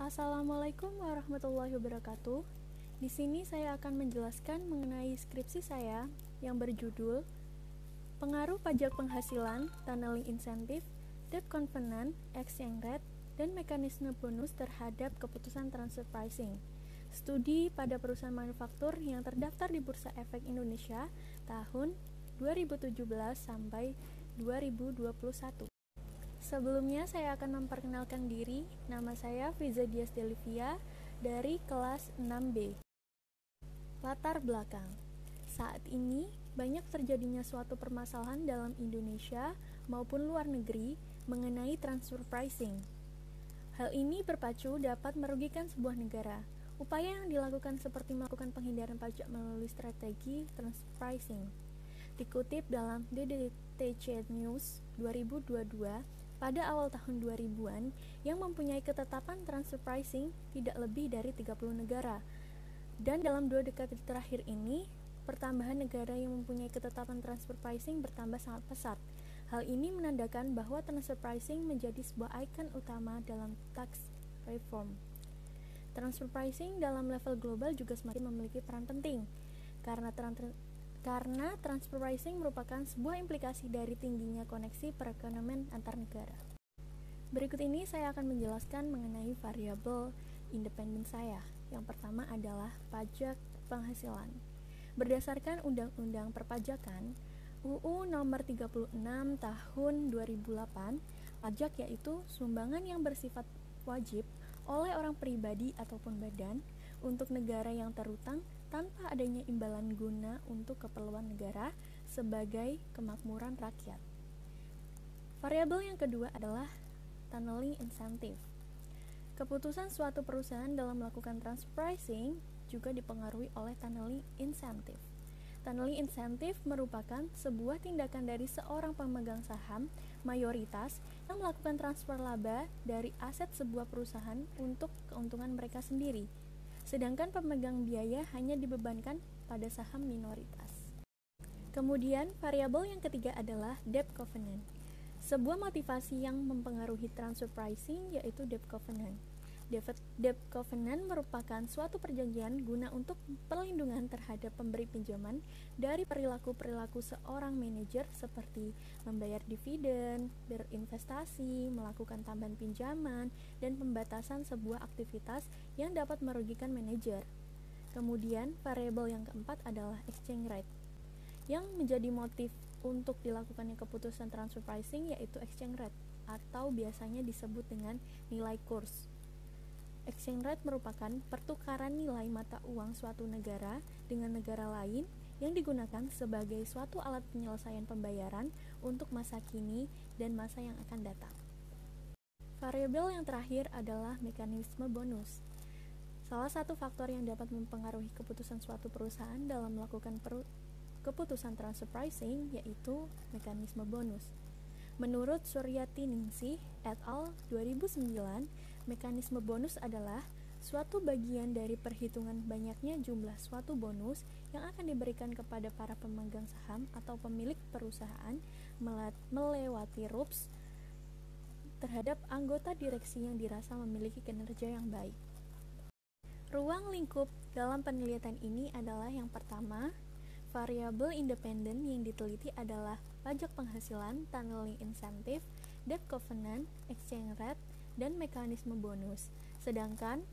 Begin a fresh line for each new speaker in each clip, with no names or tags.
Assalamualaikum warahmatullahi wabarakatuh. Di sini saya akan menjelaskan mengenai skripsi saya yang berjudul Pengaruh Pajak Penghasilan, Tunneling Insentif, Debt Covenant, Exchange Rate, dan Mekanisme Bonus terhadap Keputusan Transfer Pricing. Studi pada perusahaan manufaktur yang terdaftar di Bursa Efek Indonesia tahun 2017 sampai 2021. Sebelumnya saya akan memperkenalkan diri. Nama saya Fiza Dias Delivia dari kelas 6B. Latar belakang. Saat ini banyak terjadinya suatu permasalahan dalam Indonesia maupun luar negeri mengenai transfer pricing. Hal ini berpacu dapat merugikan sebuah negara. Upaya yang dilakukan seperti melakukan penghindaran pajak melalui strategi transfer pricing. Dikutip dalam DDTC News 2022 pada awal tahun 2000-an yang mempunyai ketetapan transfer pricing tidak lebih dari 30 negara. Dan dalam 2 dekade terakhir ini, pertambahan negara yang mempunyai ketetapan transfer pricing bertambah sangat pesat. Hal ini menandakan bahwa transfer pricing menjadi sebuah ikon utama dalam tax reform. Transfer pricing dalam level global juga semakin memiliki peran penting, karena transfer pricing merupakan sebuah implikasi dari tingginya koneksi perekonomian antar negara. Berikut ini saya akan menjelaskan mengenai variabel independen saya. Yang pertama adalah pajak penghasilan. Berdasarkan Undang-Undang Perpajakan UU Nomor 36 Tahun 2008, pajak yaitu sumbangan yang bersifat wajib oleh orang pribadi ataupun badan untuk negara yang terutang tanpa adanya imbalan guna untuk keperluan negara sebagai kemakmuran rakyat. Variabel yang kedua adalah tunneling insentif. Keputusan suatu perusahaan dalam melakukan transfer pricing juga dipengaruhi oleh tunneling insentif. Tunneling insentif merupakan sebuah tindakan dari seorang pemegang saham mayoritas yang melakukan transfer laba dari aset sebuah perusahaan untuk keuntungan mereka sendiri. Sedangkan pemegang biaya hanya dibebankan pada saham minoritas. Kemudian, variabel yang ketiga adalah debt covenant. Sebuah motivasi yang mempengaruhi transfer pricing yaitu debt covenant. Debt covenant merupakan suatu perjanjian guna untuk perlindungan terhadap pemberi pinjaman dari perilaku-perilaku seorang manajer seperti membayar dividen, berinvestasi, melakukan tambahan pinjaman, dan pembatasan sebuah aktivitas yang dapat merugikan manajer. Kemudian, variabel yang keempat adalah exchange rate. Yang menjadi motif untuk dilakukannya keputusan transfer pricing yaitu exchange rate atau biasanya disebut dengan nilai kurs. Exchange rate merupakan pertukaran nilai mata uang suatu negara dengan negara lain yang digunakan sebagai suatu alat penyelesaian pembayaran untuk masa kini dan masa yang akan datang. Variabel yang terakhir adalah mekanisme bonus. Salah satu faktor yang dapat mempengaruhi keputusan suatu perusahaan dalam melakukan keputusan transfer pricing yaitu mekanisme bonus. Menurut Suryatiningsih et al. 2009, mekanisme bonus adalah suatu bagian dari perhitungan banyaknya jumlah suatu bonus yang akan diberikan kepada para pemegang saham atau pemilik perusahaan melewati RUPS terhadap anggota direksi yang dirasa memiliki kinerja yang baik. Ruang lingkup dalam penelitian ini adalah yang pertama, variabel independen yang diteliti adalah pajak penghasilan, tunneling insentif, debt covenant, exchange rate, dan mekanisme bonus. Sedangkan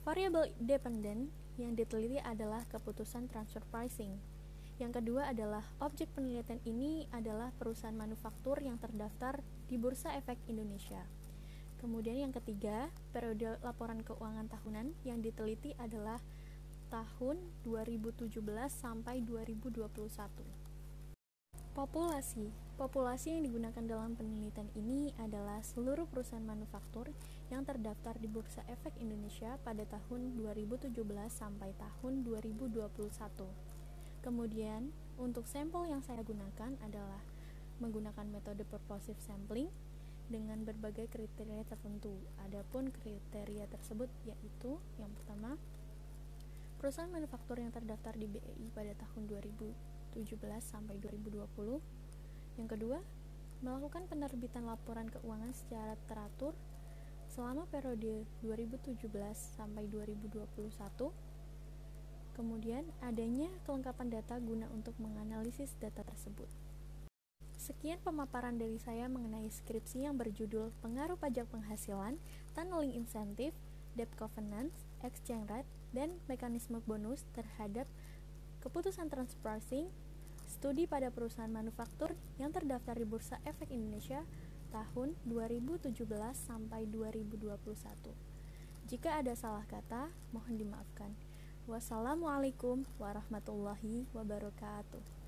variabel dependen yang diteliti adalah keputusan transfer pricing. Yang kedua adalah objek penelitian ini adalah perusahaan manufaktur yang terdaftar di Bursa Efek Indonesia. Kemudian yang ketiga, periode laporan keuangan tahunan yang diteliti adalah tahun 2017 sampai 2021. Populasi yang digunakan dalam penelitian ini adalah seluruh perusahaan manufaktur yang terdaftar di Bursa Efek Indonesia pada tahun 2017 sampai tahun 2021. Kemudian, untuk sampel yang saya gunakan adalah menggunakan metode purposive sampling dengan berbagai kriteria tertentu. Adapun kriteria tersebut yaitu yang pertama, perusahaan manufaktur yang terdaftar di BEI pada tahun 2017 sampai 2020. Yang kedua, melakukan penerbitan laporan keuangan secara teratur selama periode 2017 sampai 2021. Kemudian adanya kelengkapan data guna untuk menganalisis data tersebut. Sekian pemaparan dari saya mengenai skripsi yang berjudul Pengaruh Pajak Penghasilan, Tunneling Insentif, Debt Covenants, Exchange Rate, dan Mekanisme Bonus terhadap keputusan transfer pricing, studi pada perusahaan manufaktur yang terdaftar di Bursa Efek Indonesia tahun 2017 sampai 2021. Jika ada salah kata, mohon dimaafkan. Wassalamualaikum warahmatullahi wabarakatuh.